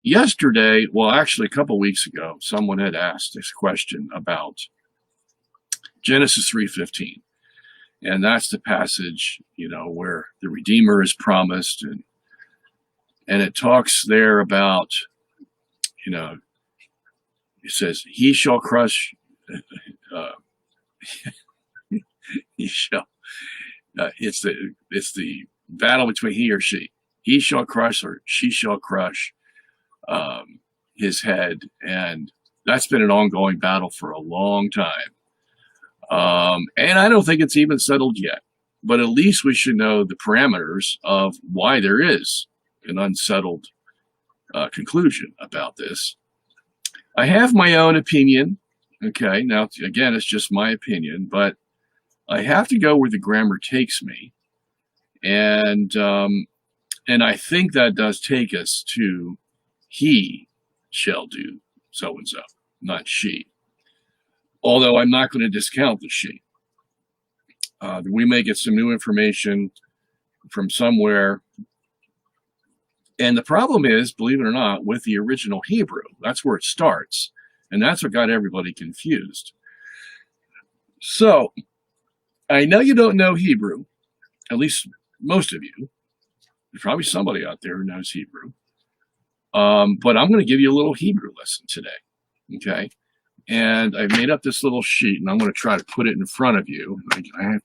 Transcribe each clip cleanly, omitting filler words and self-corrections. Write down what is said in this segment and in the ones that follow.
Yesterday, well, actually a couple weeks ago, someone had asked this question about Genesis 3:15. And that's the passage, where the Redeemer is promised, and it talks there about, it says, he shall crush, uh, he shall, it's the battle between he or she. He shall crush or she shall crush his head, and that's been an ongoing battle for a long time. And I don't think it's even settled yet, but at least we should know the parameters of why there is an unsettled conclusion about this. I have my own opinion. Okay, now again, it's just my opinion, but I have to go where the grammar takes me, and I think that does take us to he shall do so and so, not she. Although I'm not going to discount the she. We may get some new information from somewhere. And the problem is, believe it or not, with the original Hebrew, that's where it starts. And that's what got everybody confused. So, I know you don't know Hebrew, at least most of you. There's probably somebody out there who knows Hebrew. But I'm going to give you a little Hebrew lesson today. Okay? And I've made up this little sheet, and I'm going to try to put it in front of you. I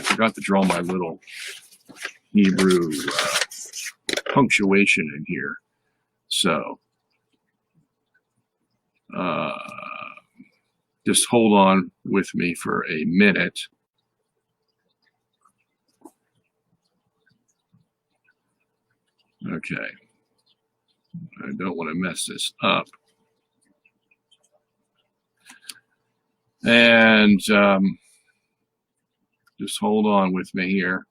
forgot to draw my little Hebrew punctuation in here. So, just hold on with me for a minute. Okay. I don't want to mess this up. And just hold on with me here.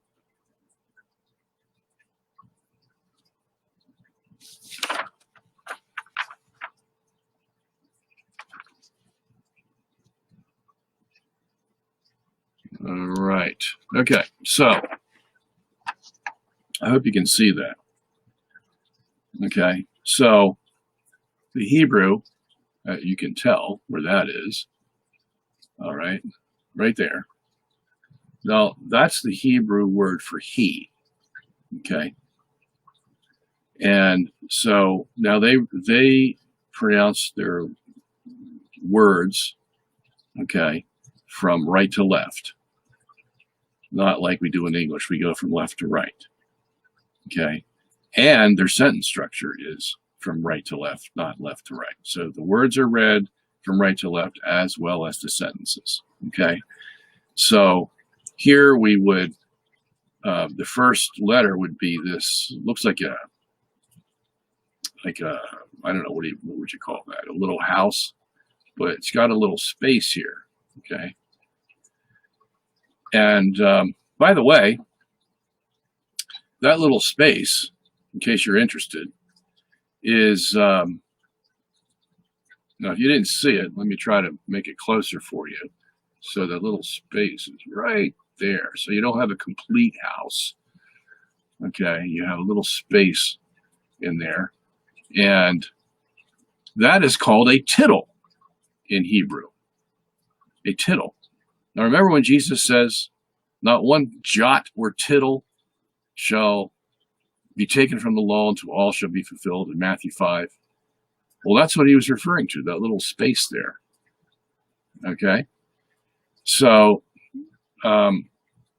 All right. Okay. So I hope you can see that. Okay. So the Hebrew, you can tell where that is. All right, right there. Now, that's the Hebrew word for he, okay? And so now they pronounce their words, okay, from right to left. Not like we do in English. We go from left to right, okay? And their sentence structure is from right to left, not left to right. So the words are read from right to left, as well as the sentences. Okay, so here we would, the first letter would be this. Looks like a I don't know, what would you call that? A little house, but it's got a little space here. Okay, and by the way, that little space, in case you're interested, is now, if you didn't see it, let me try to make it closer for you. So the little space is right there. So you don't have a complete house. Okay, you have a little space in there. And that is called a tittle in Hebrew. A tittle. Now remember when Jesus says, not one jot or tittle shall be taken from the law until all shall be fulfilled, in Matthew 5. Well, that's what he was referring to, that little space there. Okay? So, now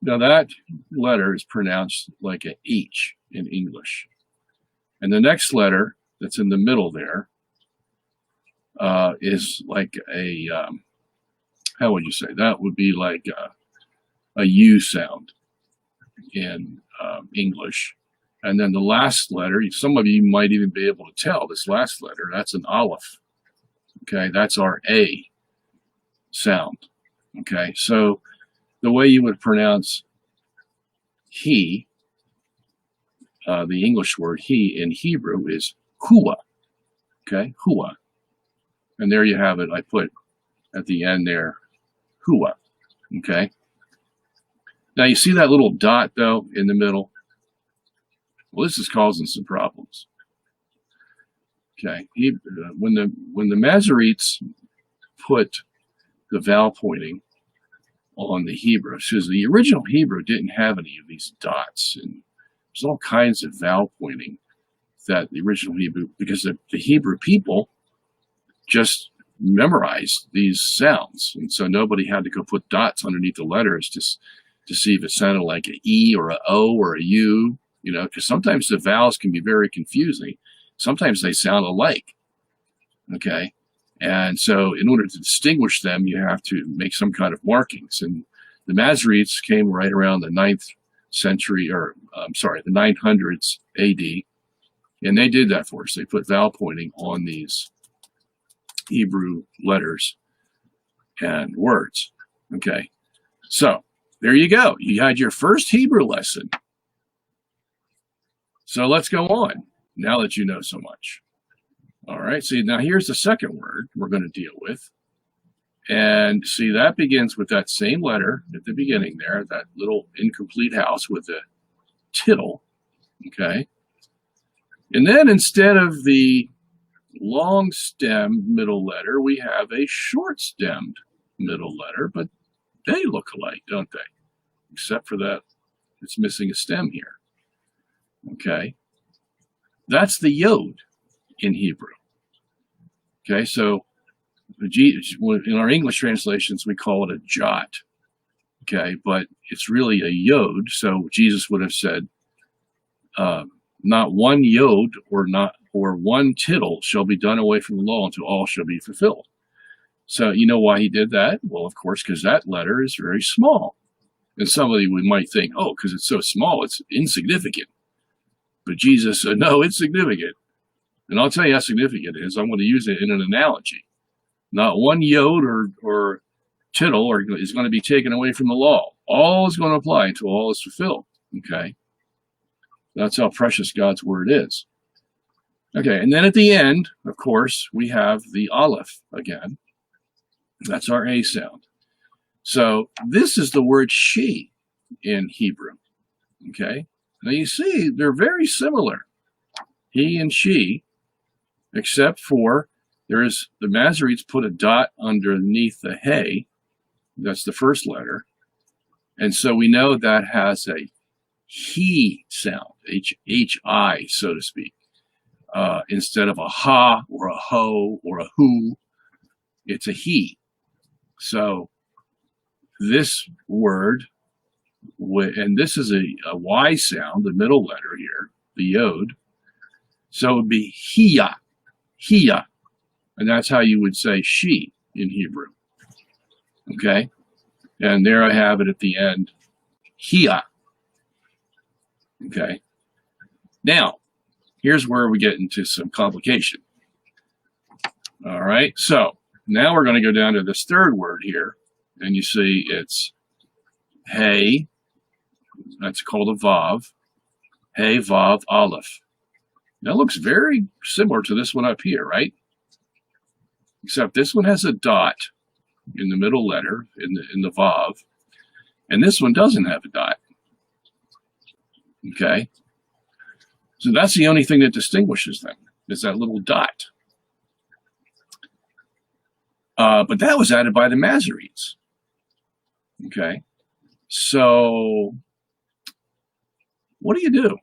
that letter is pronounced like an H in English. And the next letter that's in the middle there is like a, how would you say? That would be like a U sound in English. And then the last letter, some of you might even be able to tell this last letter, that's an aleph. Okay, that's our A sound. Okay, so the way you would pronounce he, the English word he in Hebrew is hua. Okay, hua. And there you have it. I put at the end there, hua. Okay. Now you see that little dot though in the middle? Well, this is causing some problems. Okay, when the Masoretes put the vowel pointing on the Hebrew, because the original Hebrew didn't have any of these dots, and there's all kinds of vowel pointing that the original Hebrew, because the Hebrew people just memorized these sounds, and so nobody had to go put dots underneath the letters to see if it sounded like an E or a O or a U, you know, because sometimes the vowels can be very confusing. Sometimes they sound alike, okay? And so in order to distinguish them, you have to make some kind of markings. And the Masoretes came right around the 9th century, or I'm sorry, the 900s AD, and they did that for us. They put vowel pointing on these Hebrew letters and words, okay? So there you go. You had your first Hebrew lesson. So let's go on, now that you know so much. All right, see, now here's the second word we're going to deal with. And see, that begins with that same letter at the beginning there, that little incomplete house with the tittle, okay? And then instead of the long stemmed middle letter, we have a short stemmed middle letter, but they look alike, don't they? Except for that it's missing a stem here, okay? That's the yod in Hebrew. Okay, so in our English translations, we call it a jot. Okay, but it's really a yod. So Jesus would have said, not one yod or one tittle shall be done away from the law until all shall be fulfilled. So you know why he did that? Well, of course, because that letter is very small. And somebody might think, oh, because it's so small, it's insignificant. But Jesus said, no, it's significant. And I'll tell you how significant it is. I'm going to use it in an analogy. Not one yod or tittle is going to be taken away from the law. All is going to apply until all is fulfilled. Okay? That's how precious God's word is. Okay, and then at the end, of course, we have the aleph again. That's our A sound. So this is the word she in Hebrew. Okay? Now you see, they're very similar. He and she, except for the Masoretes put a dot underneath the hey. That's the first letter. And so we know that has a he sound, H-I, so to speak. Instead of a ha or a ho or a who, it's a he. So this word, and this is a Y sound, the middle letter here, the yod. So it would be hiya, hiya. And that's how you would say she in Hebrew. Okay? And there I have it at the end, hiya. Okay? Now, here's where we get into some complication. All right? So, now we're going to go down to this third word here. And you see it's hey. That's called a vav. Hey, vav, aleph. That looks very similar to this one up here, right? Except this one has a dot in the middle letter, in the vav, and this one doesn't have a dot. Okay? So that's the only thing that distinguishes them, is that little dot. But that was added by the Masoretes. Okay? So what do you do?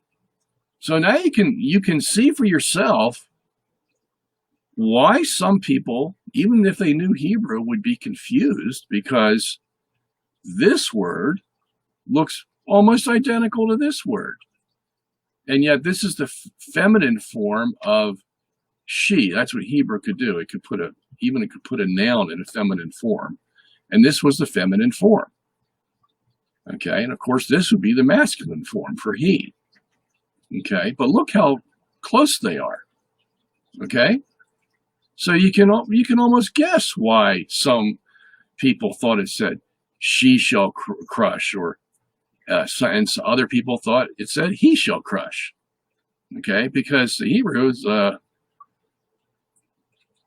So now you can see for yourself why some people, even if they knew Hebrew, would be confused, because this word looks almost identical to this word. And yet this is the feminine form of she. That's what Hebrew could do. It could put a noun in a feminine form. And this was the feminine form. Okay, and of course this would be the masculine form for he. Okay, but look how close they are. Okay? So you can almost guess why some people thought it said, she shall crush, or and so other people thought it said, he shall crush. Okay, because the Hebrew is,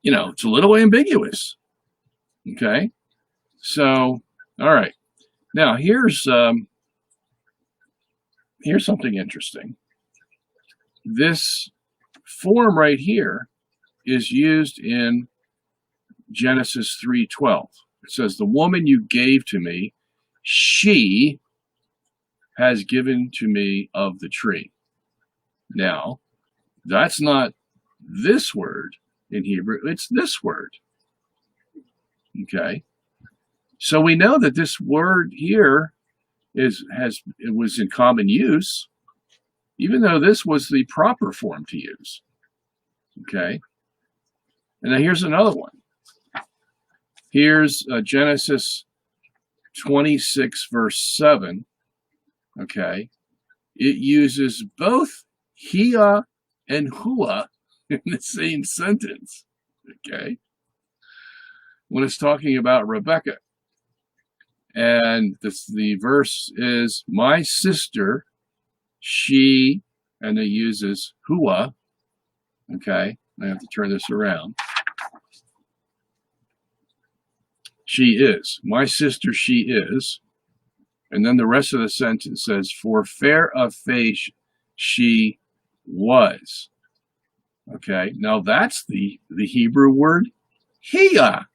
it's a little ambiguous. Okay, so, all right. Now, here's something interesting. This form right here is used in Genesis 3:12. It says, the woman you gave to me, she has given to me of the tree. Now, that's not this word in Hebrew, it's this word. Okay. So we know that this word here it was in common use, even though this was the proper form to use. Okay. And now here's another one. Here's Genesis 26, verse 7. Okay. It uses both Hia and Hua in the same sentence. Okay. When it's talking about Rebecca. And the verse is, my sister, she, and it uses Hua. Okay. I have to turn this around. She is. My sister, she is. And then the rest of the sentence says, for fair of face she was. Okay, now that's the Hebrew word Hia.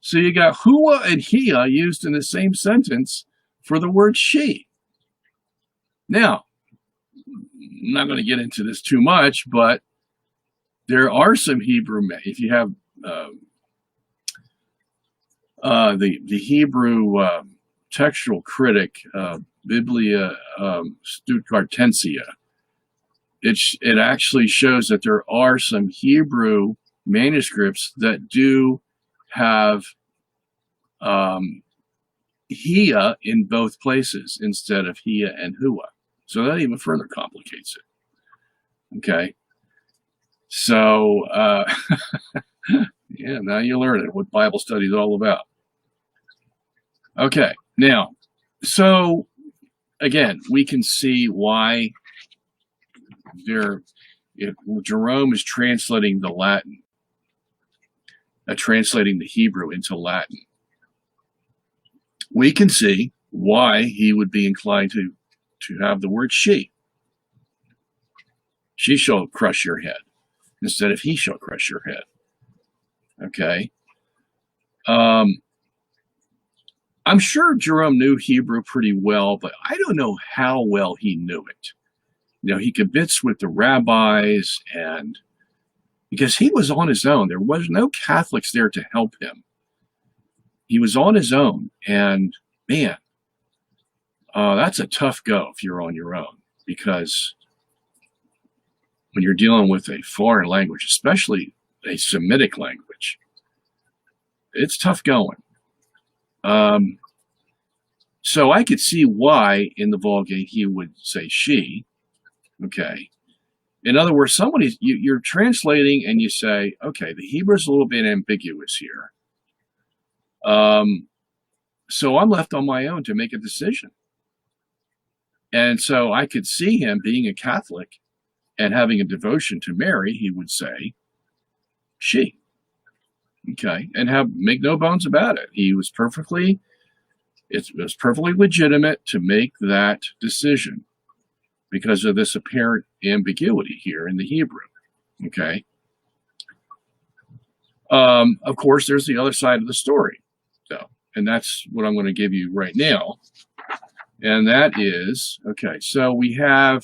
So you got Hua and Hia used in the same sentence for the word she. Now, I'm not going to get into this too much, but there are some Hebrew, if you have the Hebrew textual critic, Biblia Stuttgartensia, it actually shows that there are some Hebrew manuscripts that do have Hia in both places instead of Hia and Hua. So that even further complicates it. Okay. So, yeah, now you learn it, what Bible study is all about. Okay, now, so again, we can see why Jerome is translating the Latin, translating the Hebrew into Latin. We can see why he would be inclined to have the word she. She shall crush your head instead of he shall crush your head. Okay. I'm sure Jerome knew Hebrew pretty well, but I don't know how well he knew it. You know, he kibitz with the rabbis, and because he was on his own, there was no Catholics there to help him. He was on his own, and man, that's a tough go if you're on your own, because when you're dealing with a foreign language, especially a Semitic language, it's tough going. So I could see why in the Vulgate he would say she. Okay. In other words, you're translating and you say, okay, the Hebrew is a little bit ambiguous here. So I'm left on my own to make a decision. And so I could see him being a Catholic and having a devotion to Mary, he would say she. Okay, and make no bones about it. It was perfectly legitimate to make that decision because of this apparent ambiguity here in the Hebrew. Okay. Of course, there's the other side of the story, though, and that's what I'm going to give you right now. And that is, okay, so we have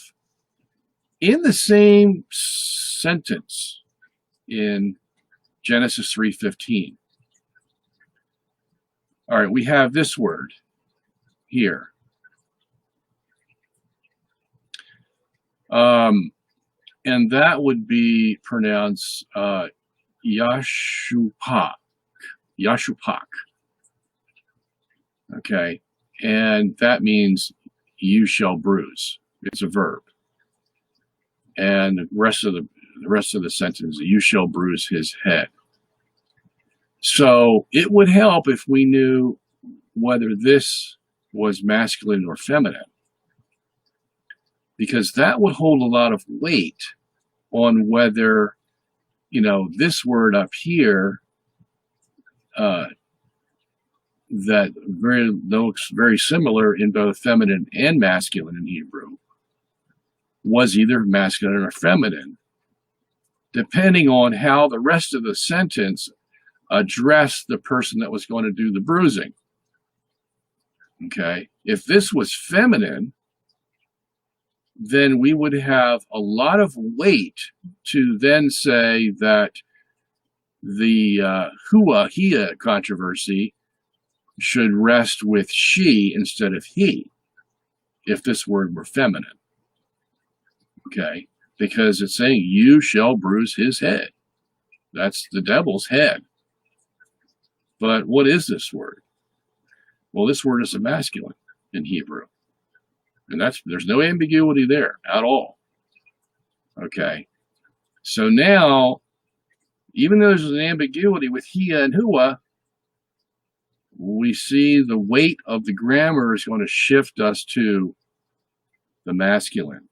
in the same sentence in Genesis 3:15. All right, we have this word here. And that would be pronounced Yashupak. Yashupak. Okay, and that means you shall bruise. It's a verb. And the rest of the sentence, you shall bruise his head. So it would help if we knew whether this was masculine or feminine, because that would hold a lot of weight on whether, this word up here that looks very similar in both feminine and masculine in Hebrew was either masculine or feminine. depending on how the rest of the sentence addressed the person that was going to do the bruising. Okay, if this was feminine, then we would have a lot of weight to then say that the hua-hia controversy should rest with she instead of he, if this word were feminine. Okay, because it's saying you shall bruise his head. That's the devil's head. But what is this word? Well, this word is a masculine in Hebrew. And there's no ambiguity there at all. Okay. So now, even though there's an ambiguity with hia and hua, we see the weight of the grammar is going to shift us to the masculine.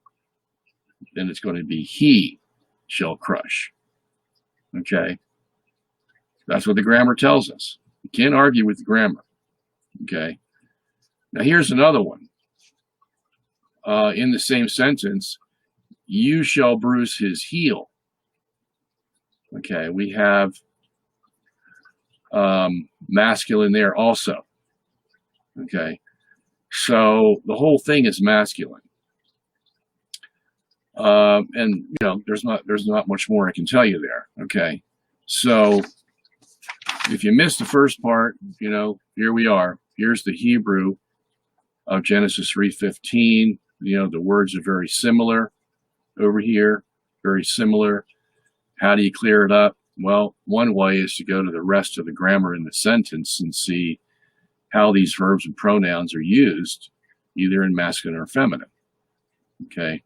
Then it's going to be he shall crush. Okay. That's what the grammar tells us. You can't argue with the grammar. Okay. Now here's another one. In the same sentence, you shall bruise his heel. Okay, we have masculine there also. Okay, so the whole thing is masculine. And you know, there's not much more I can tell you there. Okay, so if you missed the first part, you know, here we are. Here's the Hebrew of Genesis 3:15. You know, the words are very similar over here, very similar. How do you clear it up? Well, one way is to go to the rest of the grammar in the sentence and see how these verbs and pronouns are used, either in masculine or feminine. Okay,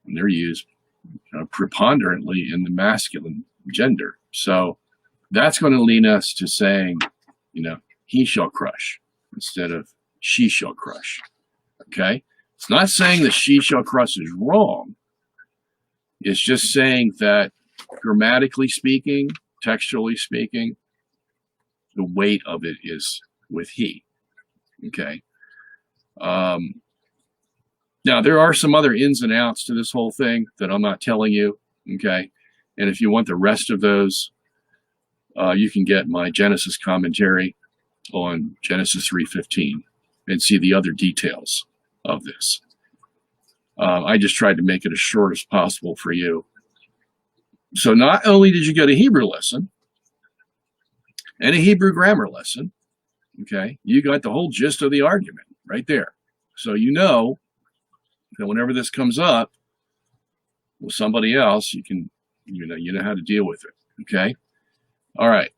and they're used preponderantly in the masculine gender. So that's going to lead us to saying, you know, he shall crush instead of she shall crush. Okay, it's not saying that she shall crush is wrong. It's just saying that grammatically speaking, textually speaking, the weight of it is with he. Okay. Now, there are some other ins and outs to this whole thing that I'm not telling you. Okay. And if you want the rest of those, you can get my Genesis commentary on Genesis 3:15 and see the other details of this. I just tried to make it as short as possible for you. So not only did you get a Hebrew lesson and a Hebrew grammar lesson, okay, you got the whole gist of the argument right there. So you know that whenever this comes up with somebody else, you know how to deal with it. Okay. All right.